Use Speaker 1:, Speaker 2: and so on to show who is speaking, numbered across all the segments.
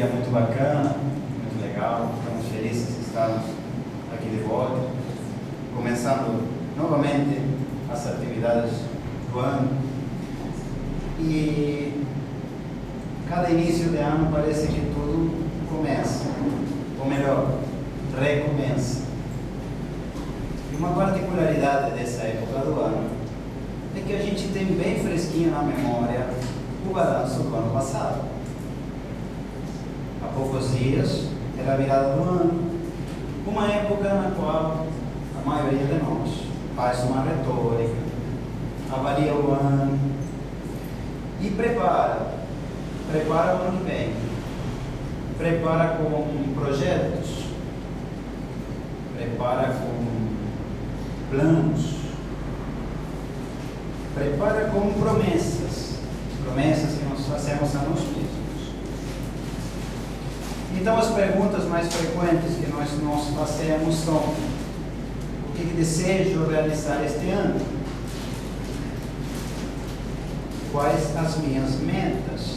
Speaker 1: dia muito bacana, muito legal. Estamos felizes de estarmos aqui de volta, começando novamente as atividades do ano. E cada início de ano parece que tudo começa, ou melhor, recomeça. E uma particularidade dessa época do ano é que a gente tem bem fresquinho na memória o balanço do ano passado. Há poucos dias era a virada do ano, uma época na qual a maioria de nós faz uma retórica, avalia o ano e prepara o ano que vem, prepara com projetos, prepara com planos, prepara com promessas que nós fazemos a nós mesmos. Então as perguntas mais frequentes que nós fazemos são: o que desejo realizar este ano? Quais as minhas metas?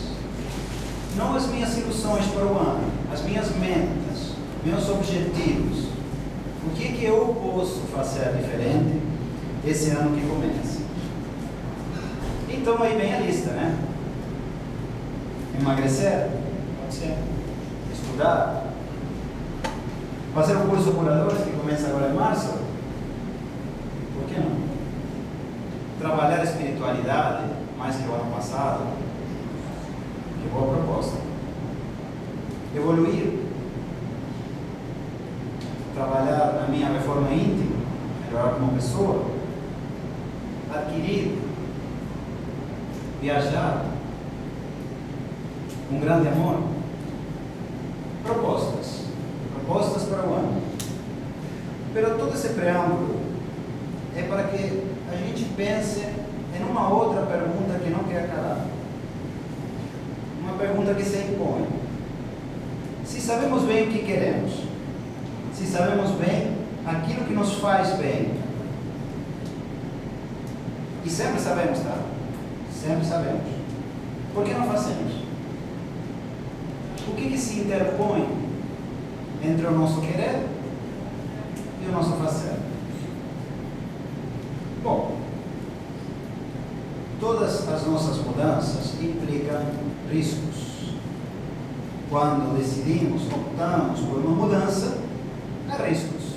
Speaker 1: Não as minhas ilusões para o ano, as minhas metas, meus objetivos. O que eu posso fazer diferente esse ano que começa? Então aí vem a lista, né? Emagrecer? Pode ser. Estudar? Fazer o curso Curadores que começa agora em março? Por que não? Trabalhar a espiritualidade mais que o ano passado? Que boa proposta. Evoluir? Trabalhar a minha reforma íntima? Melhorar como pessoa? Adquirir? Viajar? Um grande amor? Propostas para o ano. Pero todo esse preâmbulo é para que a gente pense em uma outra pergunta que não quer calar. Uma pergunta que se impõe. Se sabemos bem o que queremos, se sabemos bem aquilo que nos faz bem, e sempre sabemos, tá? Sempre sabemos. Por que não fazemos? O que se interpõe entre o nosso querer e o nosso fazer? Bom, todas as nossas mudanças implicam riscos. Quando decidimos, optamos por uma mudança, há riscos,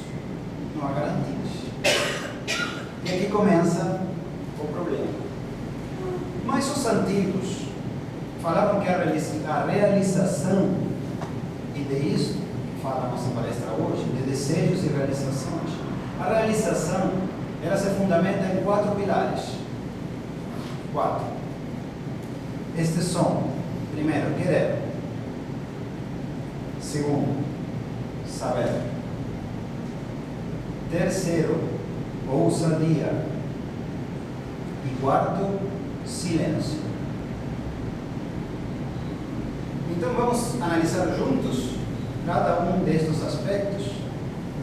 Speaker 1: não há garantias. E aqui começa o problema. Mas os antigos falavam que a realização, e de isso fala a nossa palestra hoje, de desejos e realizações, a realização, ela se fundamenta em 4 pilares. 4. Estes são: primeiro, querer; segundo, saber; terceiro, ousadia; e quarto, silêncio. Então vamos analisar juntos cada um destes aspectos,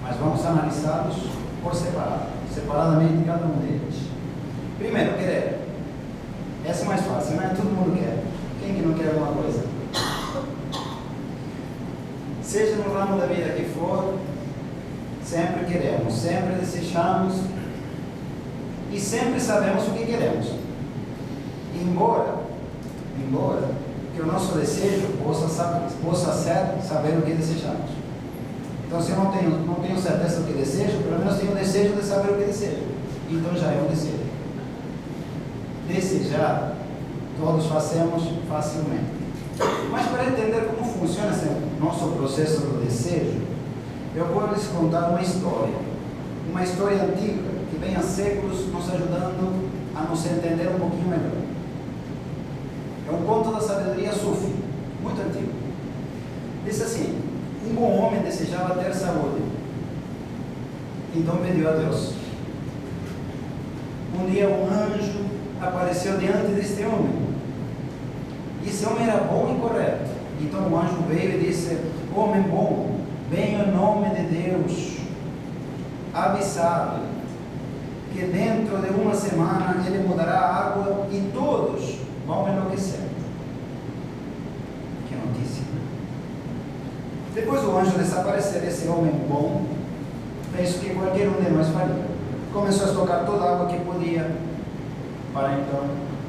Speaker 1: mas vamos analisá-los por separadamente cada um deles. Primeiro, querer. Essa é mais fácil, né? Todo mundo quer. Quem que não quer alguma coisa? Seja no ramo da vida que for, sempre queremos, sempre desejamos e sempre sabemos o que queremos. Embora que o nosso desejo possa ser saber o que desejamos. Então, se eu não tenho certeza do que desejo, pelo menos tenho o desejo de saber o que desejo. Então já é um desejo. Desejar, todos fazemos facilmente. Mas para entender como funciona esse nosso processo do desejo, eu vou lhes contar uma história antiga, que vem há séculos nos ajudando a nos entender um pouquinho melhor. É um conto da sabedoria sufi, muito antigo. Diz assim: um bom homem desejava ter saúde, então pediu a Deus. Um dia um anjo apareceu diante deste homem. Esse homem era bom e correto. Então o anjo veio e disse: homem bom, venha em nome de Deus, avisado que dentro de uma semana ele mudará a água e todos vão enlouquecer. Que notícia! Depois do anjo desaparecer, esse homem bom fez o que qualquer um de nós faria. Começou a estocar toda a água que podia, para então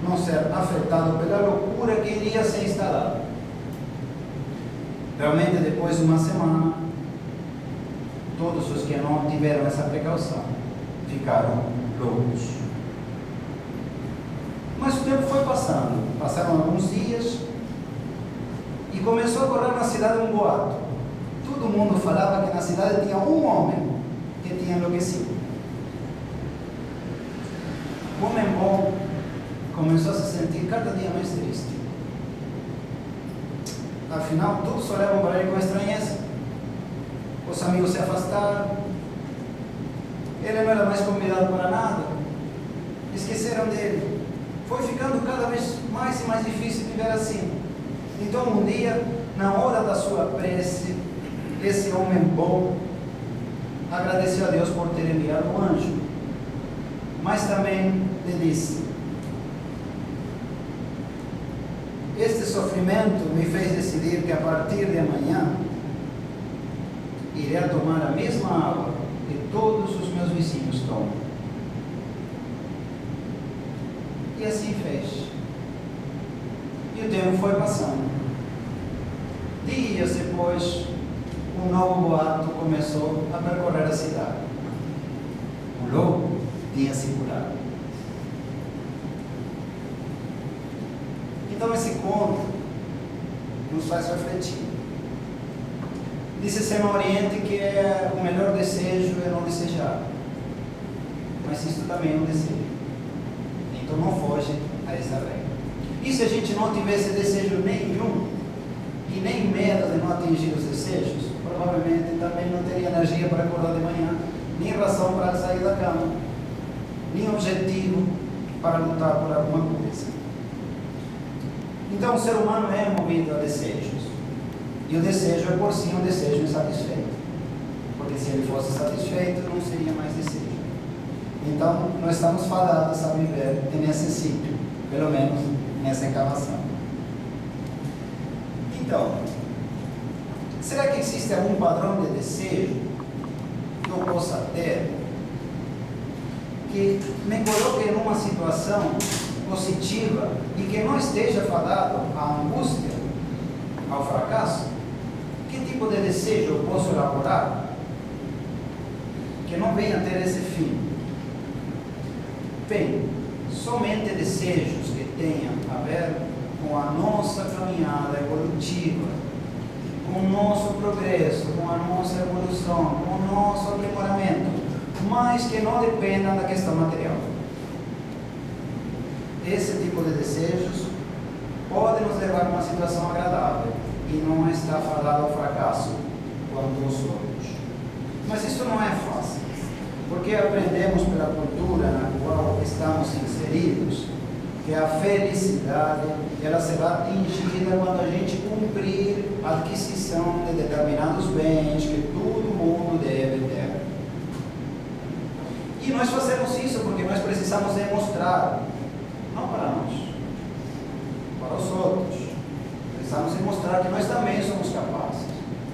Speaker 1: não ser afetado pela loucura que iria ser instalada. Realmente, depois de uma semana, todos os que não tiveram essa precaução ficaram loucos. Mas o tempo foi passando, passaram alguns dias e começou a correr na cidade um boato. Todo mundo falava que na cidade tinha um homem que tinha enlouquecido. O homem bom começou a se sentir cada dia mais triste. Afinal, todos olhavam para ele com estranheza. Os amigos se afastaram. Ele não era mais convidado para nada. Esqueceram dele. Foi ficando cada vez mais e mais difícil viver assim. Então, um dia, na hora da sua prece, esse homem bom agradeceu a Deus por ter enviado um anjo, mas também lhe disse: este sofrimento me fez decidir que a partir de amanhã irei tomar a mesma água que todos os meus vizinhos tomam. E assim fez. E o tempo foi passando. Dias depois, um novo boato começou a percorrer a cidade. O lobo tinha se curado. Então esse conto nos faz refletir. Disse-se no Oriente que o melhor desejo é não desejar. Mas isso também é um desejo. Então não foge a essa regra. E se a gente não tivesse desejo nenhum, e nem medo de não atingir os desejos, provavelmente também não teria energia para acordar de manhã, nem razão para sair da cama, nem objetivo para lutar por alguma coisa. Então o ser humano é movido a desejos. E o desejo é por si um desejo insatisfeito. Porque se ele fosse satisfeito, não seria mais desejo. Então, nós estamos fadados a viver nesse ciclo, pelo menos nessa encarnação. Então, será que existe algum padrão de desejo que eu possa ter que me coloque em uma situação positiva e que não esteja fadado à angústia, ao fracasso? Que tipo de desejo eu posso elaborar que não venha a ter esse fim? Bem, somente desejos que tenham a ver com a nossa caminhada evolutiva, com o nosso progresso, com a nossa evolução, com o nosso aprimoramento, mas que não dependam da questão material. Esse tipo de desejos pode nos levar a uma situação agradável e não está fadado ao fracasso quanto aos outros. Mas isso não é fácil, porque aprendemos pela cultura na qual estamos inseridos que a felicidade ela será atingida quando a gente cumprir a aquisição de determinados bens que todo mundo deve ter. E nós fazemos isso porque nós precisamos demonstrar, não para nós, para os outros. Precisamos demonstrar que nós também somos capazes,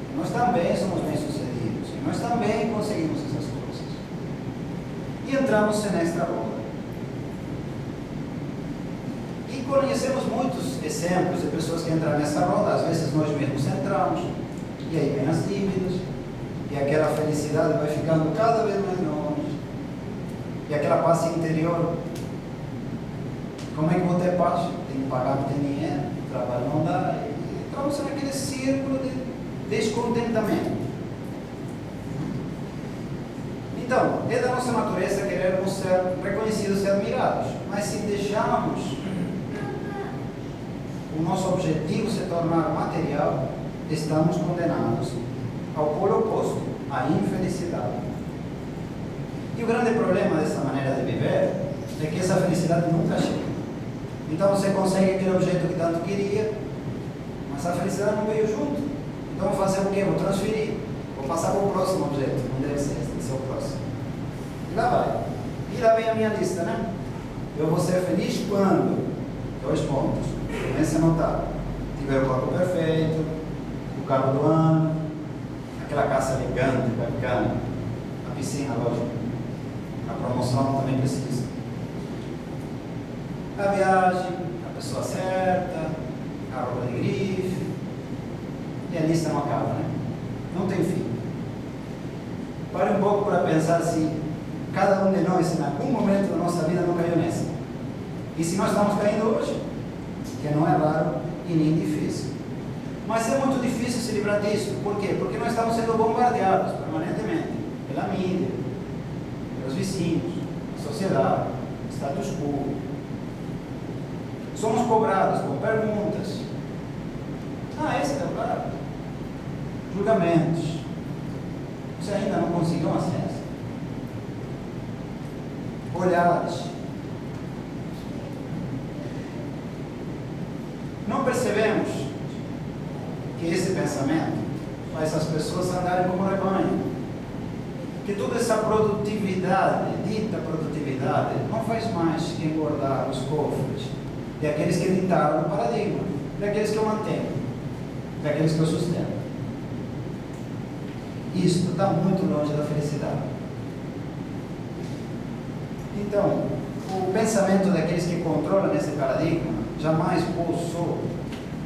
Speaker 1: que nós também somos bem-sucedidos, que nós também conseguimos essas coisas. E entramos nesta roda. E conhecemos muitos exemplos de pessoas que entram nessa roda. Às vezes nós mesmos entramos, e aí vem as dívidas, e aquela felicidade vai ficando cada vez mais longe, e aquela paz interior. Como é que vou ter paz? Tenho que pagar, não tenho dinheiro, o trabalho não dá. E entramos naquele círculo de descontentamento. Então, é da nossa natureza querermos ser reconhecidos e admirados, mas se deixarmos o nosso objetivo se tornar material, estamos condenados ao polo oposto, à infelicidade. E o grande problema dessa maneira de viver é que essa felicidade nunca chega. Então você consegue aquele objeto que tanto queria, mas a felicidade não veio junto. Então vou fazer o quê? Vou transferir, vou passar para o próximo objeto. Não deve ser esse, deve ser o próximo. E lá vai. E lá vem a minha lista, né? Eu vou ser feliz quando? 2 pontos. Comece a anotar. Tiver o corpo perfeito, o carro do ano, aquela casa elegante, bacana, a piscina, lógico, a promoção também precisa. A viagem, a pessoa certa, a roupa de grife, e a lista não acaba, né? Não tem fim. Pare um pouco para pensar se cada um de nós, em algum momento da nossa vida, não caiu nessa. E se nós estamos caindo hoje, que não é raro e nem difícil. Mas é muito difícil se livrar disso. Por quê? Porque nós estamos sendo bombardeados permanentemente pela mídia, pelos vizinhos, a sociedade, status quo. Somos cobrados com perguntas. Esse é o cara. Julgamentos. Você ainda não conseguiu um acesso. Olhares. Não percebemos que esse pensamento faz as pessoas andarem como rebanho. Que toda essa produtividade, dita produtividade, não faz mais que engordar os cofres de aqueles que ditaram o paradigma, daqueles que eu mantenho, daqueles que eu sustento. Isto está muito longe da felicidade. Então, o pensamento daqueles que controlam esse paradigma jamais pousou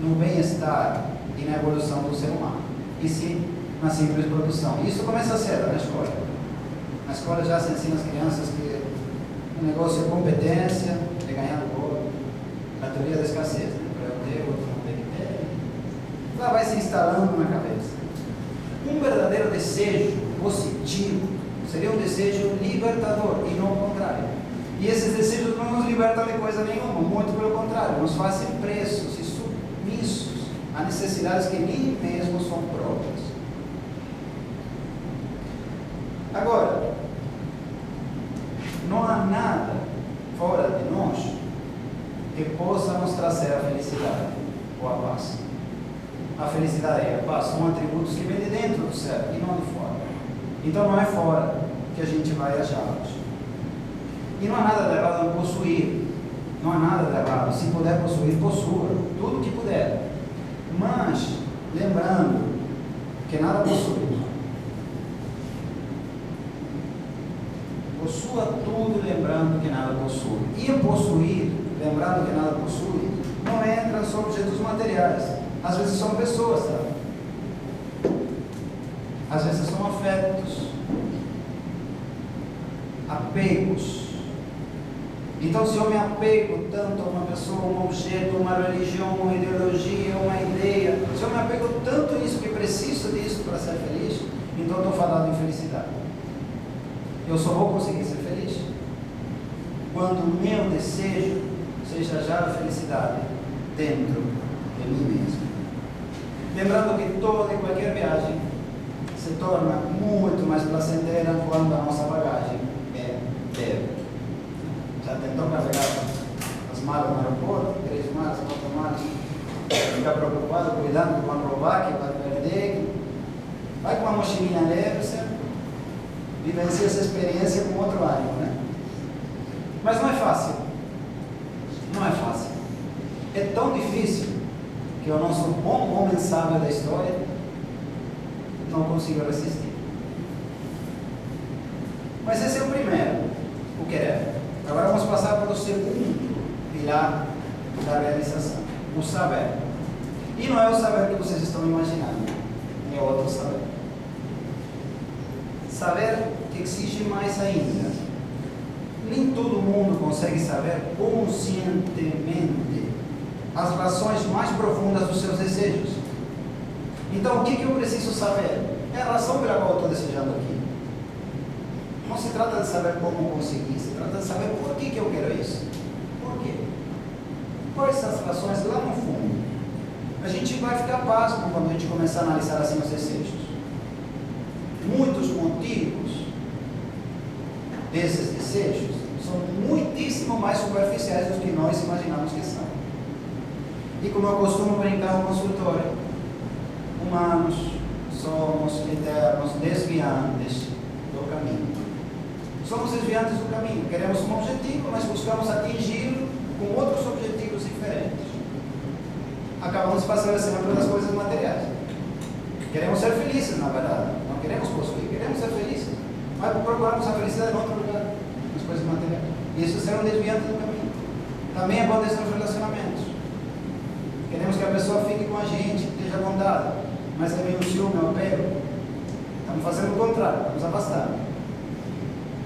Speaker 1: no bem-estar e na evolução do ser humano, e sim na simples produção. Isso começa cedo na escola. Na escola já se ensina as crianças que o negócio é competência, é ganhar o bolo, a teoria da escassez, né? Para eu ter, outro não tem que ter. Lá vai se instalando na cabeça. Um verdadeiro desejo positivo seria um desejo libertador e não o contrário. E esses desejos não nos libertam de coisa nenhuma, muito pelo contrário, nos fazem presos e submissos a necessidades que nem mesmo são próprias. Agora, não há nada fora de nós que possa nos trazer a felicidade ou a paz. A felicidade e a paz são atributos que vêm de dentro do ser e não de fora. Então não é fora que a gente vai achá-los. E não há nada de errado em possuir. Não há nada de errado. Se puder possuir, possua. Tudo que puder. Mas, lembrando que nada possui. Possua tudo lembrando que nada possui. E em possuir, lembrando que nada possui, não entra só objetos materiais. Às vezes são pessoas, tá? Às vezes são afetos, apegos. Então, se eu me apego tanto a uma pessoa, um objeto, uma religião, uma ideologia, uma ideia, se eu me apego tanto nisso que preciso disso para ser feliz, então eu estou falando em felicidade. Eu só vou conseguir ser feliz quando o meu desejo seja já a felicidade dentro de mim mesmo. Lembrando que toda e qualquer viagem se torna muito mais placenteira quando a nossa bagagem é leve. Já tentou carregar as malas no aeroporto, 3 malas, 4 malas, ficar preocupado, cuidando que vão roubar, que vai perder. Vai com uma mochilinha leve, você vivencia essa experiência com outro ânimo, né? Mas não é fácil. Não é fácil. É tão difícil que o nosso bom homem sábio da história não conseguiu resistir. Mas esse é o primeiro, o querer. Agora vamos passar para o segundo pilar da realização, o saber. E não é o saber que vocês estão imaginando, é outro saber. Saber que exige mais ainda. Nem todo mundo consegue saber conscientemente as razões mais profundas dos seus desejos. Então, o que eu preciso saber? É a razão pela qual eu estou desejando aquilo. Não se trata de saber como conseguir, se trata de saber por que eu quero isso. Por quê? Quais são as razões lá no fundo? A gente vai ficar pasmo quando a gente começar a analisar assim os desejos. Muitos motivos desses desejos são muitíssimo mais superficiais do que nós imaginamos que são. E como eu costumo brincar no consultório, humanos somos eternos desviantes do caminho. Somos desviantes do caminho. Queremos um objetivo, mas buscamos atingi-lo com outros objetivos diferentes. Acabamos passando a exemplo das coisas materiais. Queremos ser felizes, felizes, na verdade. Não queremos possuir, queremos ser felizes. Mas procuramos a felicidade em outro lugar, nas coisas materiais. E isso será um desviante do caminho. Também acontece nos relacionamentos. Queremos que a pessoa fique com a gente, esteja à vontade, mas também o ciúme, o apego. Estamos fazendo o contrário, estamos afastando.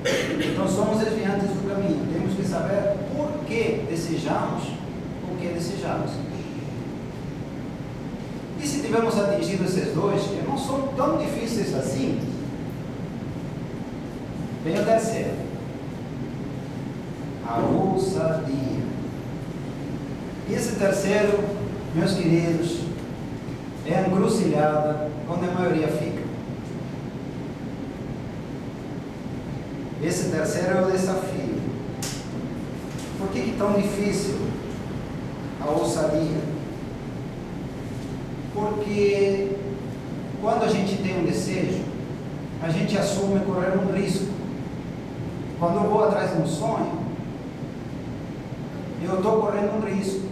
Speaker 1: Então somos desviantes do caminho. Temos que saber por que desejamos o que desejamos. E se tivermos atingido esses dois, que não são tão difíceis assim, vem o terceiro: a ousadia. E esse terceiro, meus queridos, é a encruzilhada onde a maioria fica. Esse terceiro é o desafio. Por que é tão difícil a ousadia? Porque quando a gente tem um desejo, a gente assume correr um risco. Quando eu vou atrás de um sonho, eu estou correndo um risco.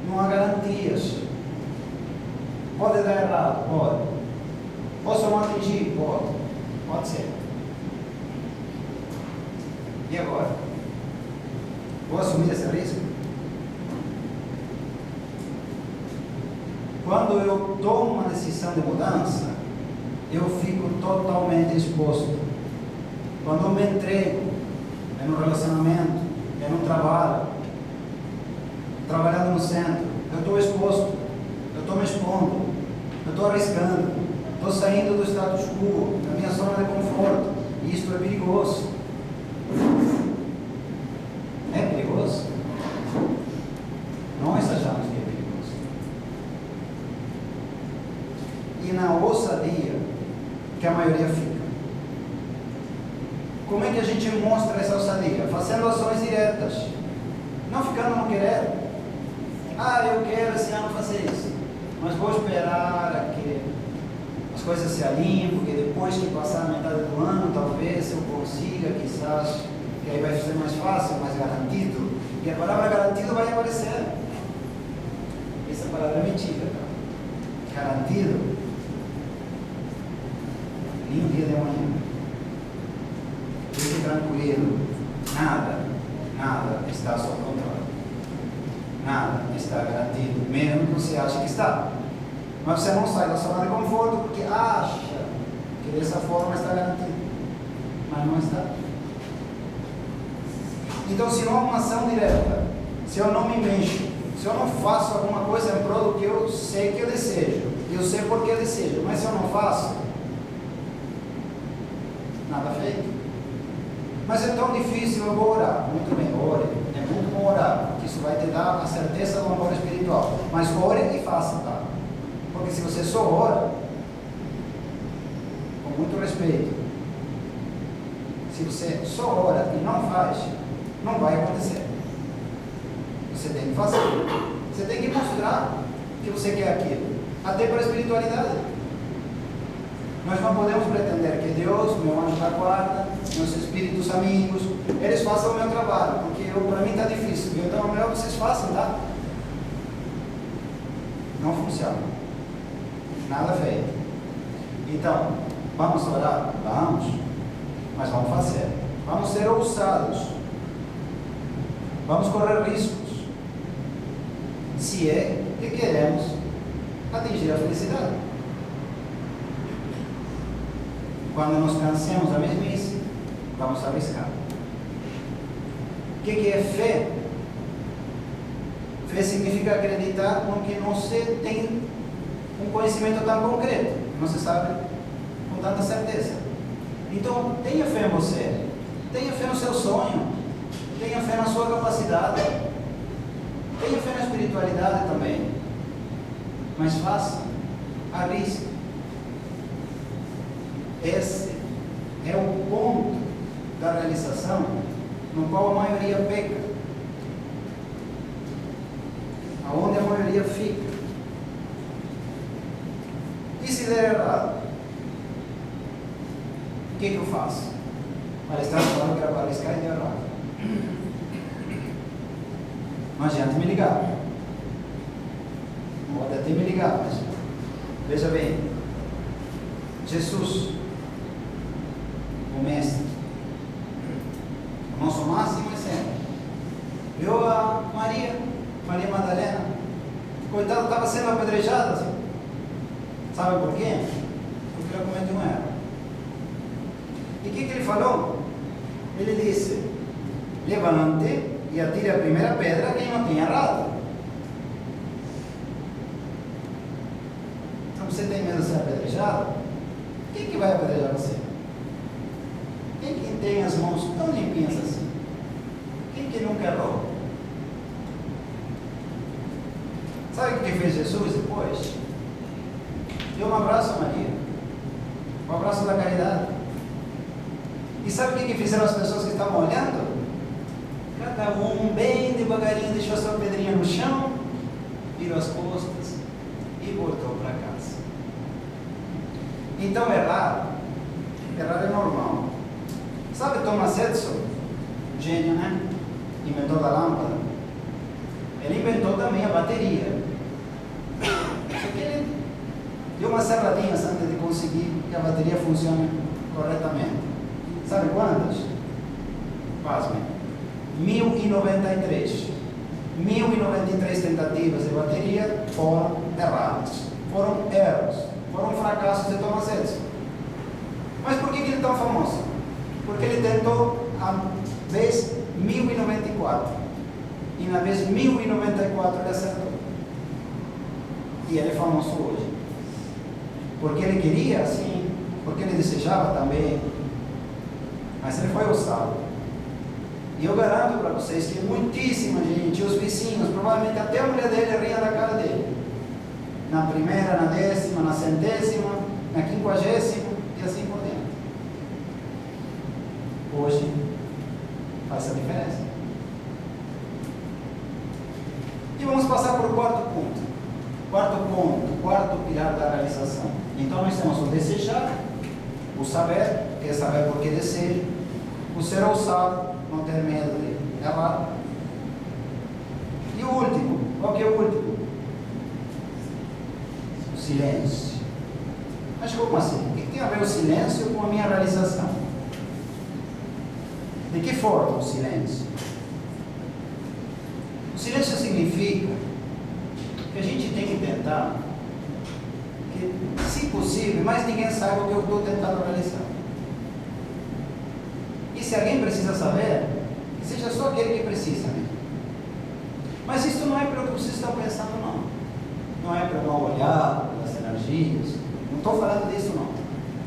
Speaker 1: Não há garantias. Pode dar errado? Pode. Posso não atingir? Pode. Pode ser. E agora? Vou assumir esse risco? Quando eu tomo uma decisão de mudança, eu fico totalmente exposto. Quando eu me entrego, é no relacionamento, é no trabalho, trabalhando no centro, eu estou exposto, eu estou me expondo, eu estou arriscando, estou saindo do status quo, da minha zona de conforto, e isto é perigoso. É perigoso? Nós achamos que é perigoso. E na ousadia que a maioria fica. Como é que a gente mostra essa ousadia? Fazendo ações diretas, não ficando no querer. Eu quero esse ano fazer isso, mas vou esperar a que as coisas se alinhem, porque depois que passar a metade do ano, talvez eu consiga, quizás, que aí vai ser mais fácil, mais garantido. E a palavra garantido vai aparecer. Essa palavra é mentira, tá? Garantido. Nem um dia de manhã. Fique tranquilo. Nada está sob controle. Nada está garantido, mesmo que você ache que está. Mas você não sai da zona de conforto porque acha que dessa forma está garantido. Mas não está. Então, se não há uma ação direta, se eu não me mexo, se eu não faço alguma coisa em prol do que eu sei que eu desejo, eu sei por que eu desejo, mas se eu não faço, nada feito. Mas é tão difícil, eu vou orar. Muito bem, ore. É muito bom orar, porque isso vai te dar a certeza do amor espiritual. Mas ore e faça, tá? Porque se você só ora, com muito respeito, se você só ora e não faz, não vai acontecer. Você tem que fazer. Você tem que mostrar que você quer aquilo. Até para a espiritualidade. Nós não podemos pretender que Deus, meu anjo da guarda, meus espíritos amigos, eles façam o meu trabalho, porque para mim está difícil. Então é melhor vocês façam, tá? Não funciona. Nada feito. Então, vamos orar? Vamos. Mas vamos fazer. Vamos ser ousados. Vamos correr riscos. Se é que queremos atingir a felicidade. Quando nos cansemos da mesmice, vamos arriscar. O que é fé? Fé significa acreditar no que não se tem um conhecimento tão concreto, não se sabe com tanta certeza. Então, tenha fé em você, tenha fé no seu sonho, tenha fé na sua capacidade, tenha fé na espiritualidade também, mas faça, arrisque. Esse é o ponto da realização no qual a maioria peca, aonde a maioria fica. E se der errado, o que eu faço? Para estar falando que era para arriscar e deu errado. Não adianta me ligar. Pode até me ligar, mas veja bem, Jesus, o Mestre, o nosso máximo exemplo, viu a Maria Madalena, coitada, estava sendo apedrejada, assim. Sabe por quê? Porque ela cometeu um erro. E o que ele falou? Ele disse: levante e atire a primeira pedra quem não tem errado. Então você tem medo de ser apedrejado? Quem que vai apedrejar você? Quem que tem as mãos tão limpinhas assim? Quem que nunca errou? Sabe o que fez Jesus depois? Deu um abraço a Maria, um abraço da caridade. E sabe o que fizeram as pessoas que estavam olhando? Cada um bem devagarinho deixou sua pedrinha no chão, virou as costas e voltou para casa. Então errar é normal. Sabe Thomas Edison, gênio, né? Inventor da lâmpada. Ele inventou também a bateria. Só que ele deu umas serradinhas antes de conseguir que a bateria funcione corretamente. Sabe quantas? Pasmem. 1093. 1093 tentativas de bateria foram erradas. Foram erros. Foram fracassos de Thomas Edison. Mas por que ele é tão famoso? Porque ele tentou a vez 1094. E na vez 1094 ele acertou. E ele é famoso hoje. Porque ele queria, sim. Porque ele desejava também. Mas ele foi ousado. E eu garanto para vocês que muitíssima gente, os vizinhos, provavelmente até a mulher dele ria da cara dele. Na primeira, na 10ª, na 100ª, na 50ª e assim por diante. Hoje faz a diferença. E vamos passar para o quarto ponto. Quarto pilar da realização. Então nós temos o desejar, o saber, que é saber por que desejo, o ser ousado, não ter medo de errar. E o último, qual que é o último? O silêncio. Mas como assim? O que tem a ver o silêncio com a minha realização? De que forma o silêncio? O silêncio significa que a gente tem que tentar que, se possível, mais ninguém saiba o que eu estou tentando realizar. E se alguém precisa saber, que seja só aquele que precisa mesmo. Mas isso não é pelo que vocês estão pensando, não. Não é para não olhar pelas energias. Não estou falando disso, não.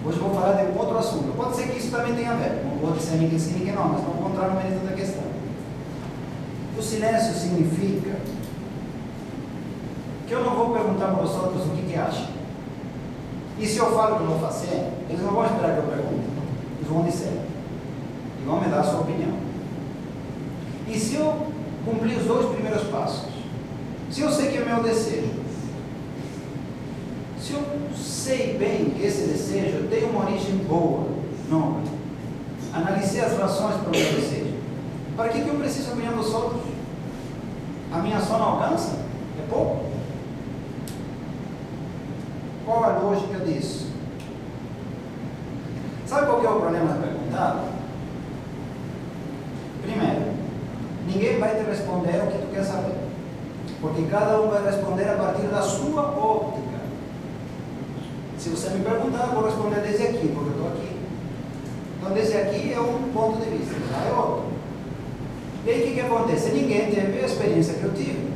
Speaker 1: Hoje eu vou falar de um outro assunto. Pode ser que isso também tenha a ver. Não vou dizer ninguém sim, ninguém não, mas não vou entrar no mérito da questão. O silêncio significa que eu não vou perguntar para os outros o que acham. E se eu falo que eu vou fazer, eles não vão esperar que eu pergunte. Eles vão dizer. E vão me dar a sua opinião. E se eu cumprir os 2 primeiros passos, se eu sei que é meu desejo, se eu sei bem que esse desejo tem uma origem boa, nobre, analisei as razões para o meu desejo, para que eu preciso opinião dos outros? A minha ação não alcança? É pouco? Qual a lógica disso? Sabe qual que é o problema de perguntar? Primeiro, ninguém vai te responder o que tu quer saber, porque cada um vai responder a partir da sua óptica. Se você me perguntar, eu vou responder desde aqui, porque eu estou aqui. Então, desde aqui é um ponto de vista, já é outro. E aí o que acontece? Ninguém teve a experiência que eu tive.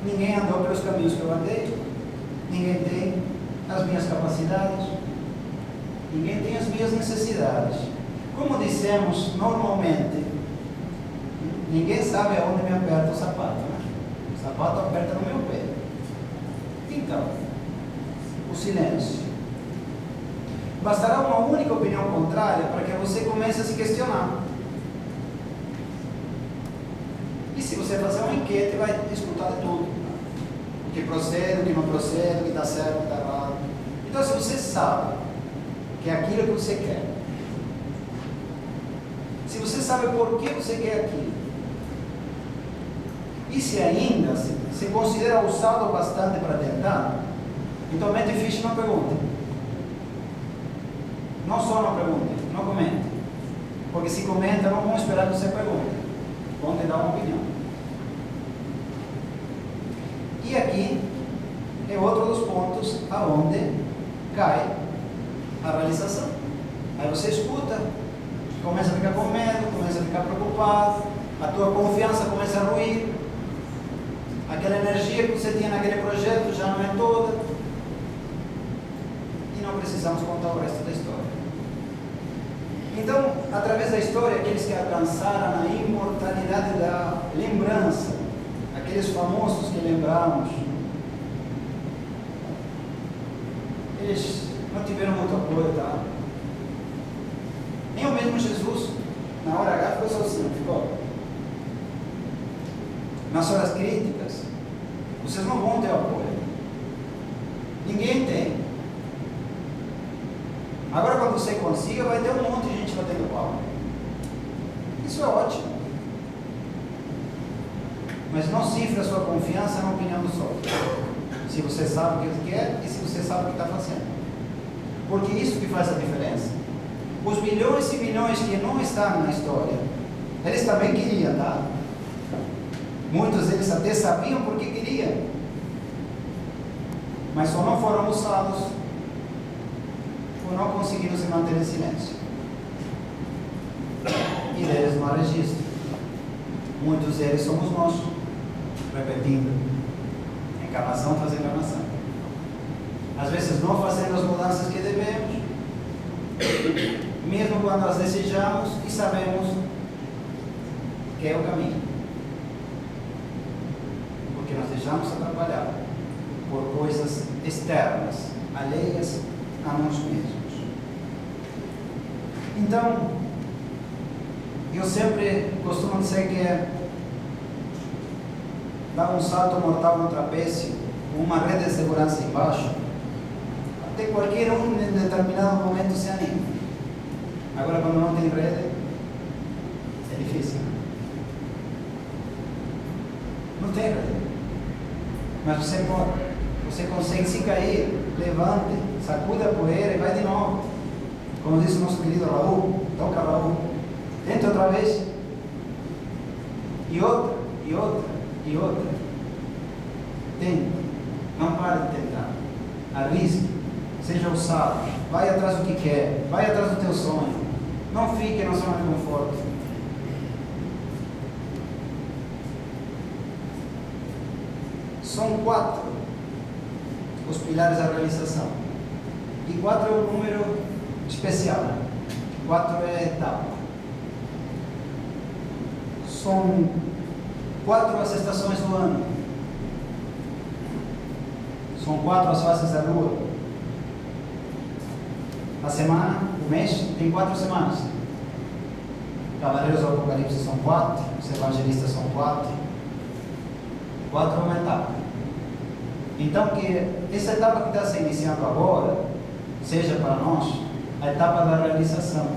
Speaker 1: Ninguém andou pelos caminhos que eu andei. Ninguém tem as minhas capacidades. Ninguém tem as minhas necessidades. Como dissemos normalmente, ninguém sabe aonde me aperta o sapato, né? O sapato aperta no meu pé. Então, o silêncio. Bastará uma única opinião contrária para que você comece a se questionar. E se você fazer uma enquete, vai escutar de tudo. O que procede, o que não procede, o que está certo, o que está errado. Então, se você sabe que é aquilo que você quer, se você sabe por que você quer aquilo, e se ainda se considera ousado bastante para tentar, então mete ficha na pergunta. Não só não perguntem, não comentem. Porque se comenta, não vão esperar que você pergunte. Vão te dar uma opinião. E aqui é outro dos pontos aonde cai a realização. Aí você escuta, começa a ficar com medo, começa a ficar preocupado, a tua confiança começa a ruir, aquela energia que você tinha naquele projeto já não é toda, e não precisamos contar o resto da história. Então, através da história, aqueles que alcançaram a imortalidade da lembrança, aqueles famosos que lembramos, eles não tiveram muito apoio, tá? Nem o mesmo Jesus, na hora H, ficou sozinho, ficou. Nas horas críticas, vocês não vão ter apoio. Ninguém tem. Agora, quando você consiga, vai ter um monte de gente batendo palma. Isso é ótimo. Mas não cifre a sua confiança na opinião dos outros. Se você sabe o que ele quer e se você sabe o que está fazendo. Porque isso que faz a diferença. Os milhões e milhões que não estão na história, eles também queriam, tá? Muitos deles até sabiam porque queriam. Mas só não foram usados ou não conseguiram se manter em silêncio. E deles não há registro. Muitos deles somos nós, repetindo. Encarnação traz encarnação. Às vezes não fazendo as mudanças que devemos, mesmo quando as desejamos e sabemos que é o caminho. Porque nós deixamos atrapalhar por coisas externas, alheias a nós mesmos. Então, eu sempre costumo dizer que dar um salto mortal no trapézio, com uma rede de segurança embaixo, até qualquer um em determinado momento se anima. Agora, quando não tem rede, é difícil. Não tem rede. Mas você pode. Você consegue se cair, levante, sacuda a poeira e vai de novo. Como disse o nosso querido Raul, toca Raul. Tenta outra vez. E outra, e outra, e outra. Tenta. Não pare de tentar. Arrisque. Seja ousado. Vai atrás do que quer. Vai atrás do teu sonho. Não fique na zona de conforto. São 4 os pilares da realização. E 4 é um número especial. 4 é etapa. São 4 as estações do ano. São 4 as faces da lua. A semana, o mês, tem 4 semanas. Cavaleiros do Apocalipse são 4, os evangelistas são 4. 4 é uma etapa. Então, que essa etapa que está se iniciando agora, seja para nós a etapa da realização.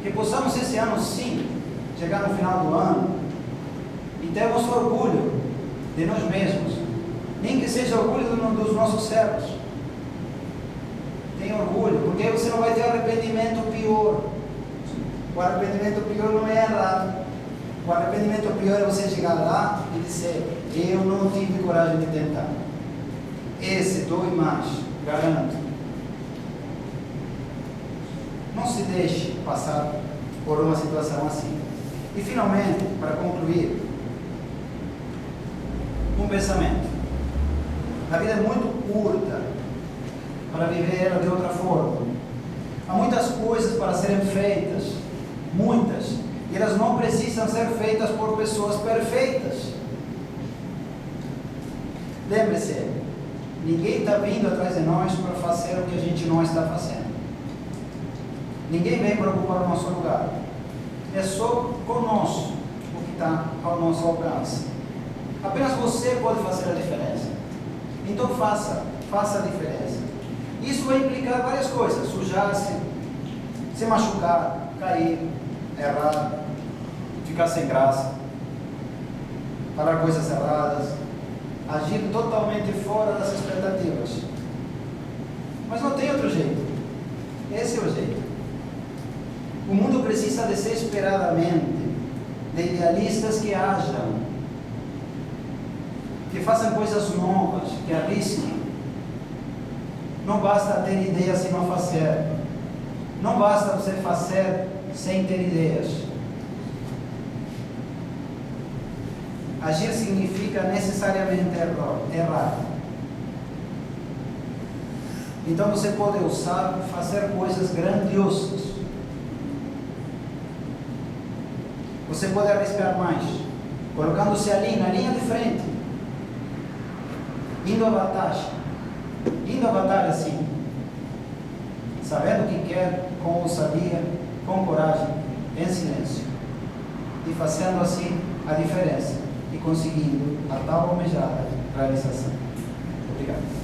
Speaker 1: Que possamos esse ano, sim, chegar no final do ano e termos orgulho de nós mesmos. Nem que seja orgulho dos nossos servos. Tenha orgulho, porque aí você não vai ter arrependimento pior. O arrependimento pior não é errado. O arrependimento pior é você chegar lá e dizer: eu não tive coragem de tentar. Esse dói mais, garanto. Não se deixe passar por uma situação assim. E finalmente, para concluir, um pensamento. A vida é muito curta para viver ela de outra forma. Há muitas coisas para serem feitas, muitas, e elas não precisam ser feitas por pessoas perfeitas. Lembre-se, ninguém está vindo atrás de nós para fazer o que a gente não está fazendo. Ninguém vem para ocupar o nosso lugar. É só conosco o que está ao nosso alcance. Apenas você pode fazer a diferença. Então faça a diferença. Isso vai implicar várias coisas: sujar-se, se machucar, cair, errar, ficar sem graça, falar coisas erradas, agir totalmente fora das expectativas. Mas não tem outro jeito. Esse é o jeito. O mundo precisa desesperadamente de idealistas que ajam, que façam coisas novas, que arrisquem. Não basta ter ideias e não fazer. Não basta você fazer sem ter ideias. Agir significa necessariamente errar. Então você pode ousar fazer coisas grandiosas. Você pode arriscar mais, colocando-se ali na linha de frente, indo à batalha sim, sabendo o que quer, com ousadia, com coragem, em silêncio, e fazendo assim a diferença e conseguindo a tal almejada realização. Obrigado.